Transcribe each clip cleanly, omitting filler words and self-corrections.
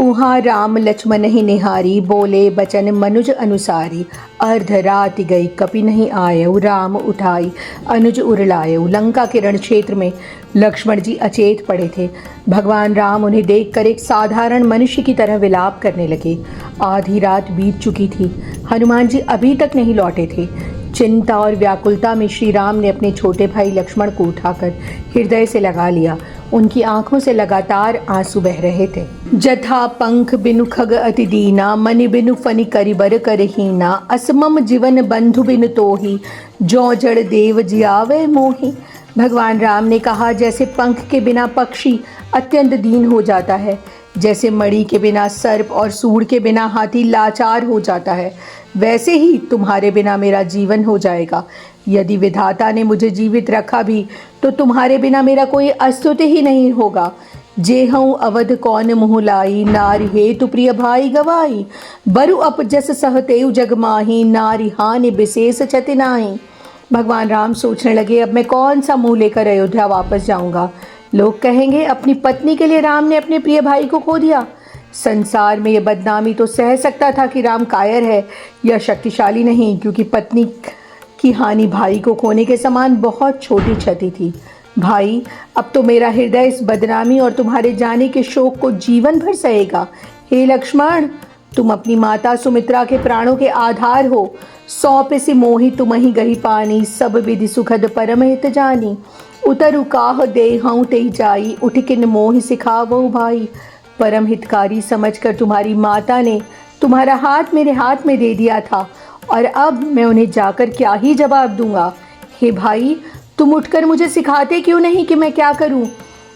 उहाँ राम लक्ष्मण ही निहारी, बोले बचन मनुज अनुसारी। अर्ध रात गई कपि नहीं आयऊ, राम उठाई अनुज उरलायऊ। लंका के रण क्षेत्र में लक्ष्मण जी अचेत पड़े थे। भगवान राम उन्हें देखकर एक साधारण मनुष्य की तरह विलाप करने लगे। आधी रात बीत चुकी थी, हनुमान जी अभी तक नहीं लौटे थे। चिंता और व्याकुलता में श्री राम ने अपने छोटे भाई लक्ष्मण को उठाकर हृदय से लगा लिया। उनकी आंखों से लगातार आंसू बह रहे थे। जथा पंख बिनु खग अति दीना, मनि बिनु फनि करिबर करहीना। असमम जीवन बंधु बिनु तोही, जो जड़ देव जियावे मोही। भगवान राम ने कहा, जैसे पंख के बिना पक्षी अत्यंत दीन हो जाता है, जैसे मणि के बिना सर्प और सूंड के बिना हाथी लाचार हो जाता है, वैसे ही तुम्हारे बिना मेरा जीवन हो जाएगा। यदि विधाता ने मुझे जीवित रखा भी तो तुम्हारे बिना मेरा कोई अस्तित्व ही नहीं होगा। जे हूँ अवध कौन मुँह लाई, नारी हेतु प्रिय भाई गवाई। बरु अपजस सहतेउ जग माही, नारी हानि विशेष क्षति नाही। भगवान राम सोचने लगे, अब मैं कौन सा मुँह लेकर अयोध्या वापस जाऊंगा। लोग कहेंगे अपनी पत्नी के लिए राम ने अपने प्रिय भाई को खो दिया। संसार में ये बदनामी तो सह सकता था कि राम कायर है या शक्तिशाली नहीं, क्योंकि पत्नी की हानि भाई को खोने के समान बहुत छोटी क्षति थी। भाई, अब तो मेरा हृदय इस बदनामी और तुम्हारे जाने के शोक को जीवन भर सहेगा। हे लक्ष्मण, तुम अपनी माता सुमित्रा के प्राणों के आधार हो। सौंपे से मोहि तुम ही गही पानी, सब विधि सुखद परम हित जानी। उतरु काह देहऊँ तेहि जाई, उठ किन मोहि सिखावो भाई। परम हितकारी समझकर तुम्हारी माता ने तुम्हारा हाथ मेरे हाथ में दे दिया था, और अब मैं उन्हें जाकर क्या ही जवाब दूंगा। हे भाई, तुम उठकर मुझे सिखाते क्यों नहीं कि मैं क्या करूं।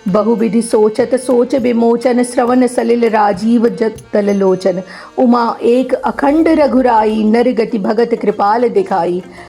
बहुविधि सोचत सोच विमोचन, श्रवण सलिल राजीव जतल लोचन। उमा एक अखंड रघुराई, नर गति भगत कृपाल दिखाई।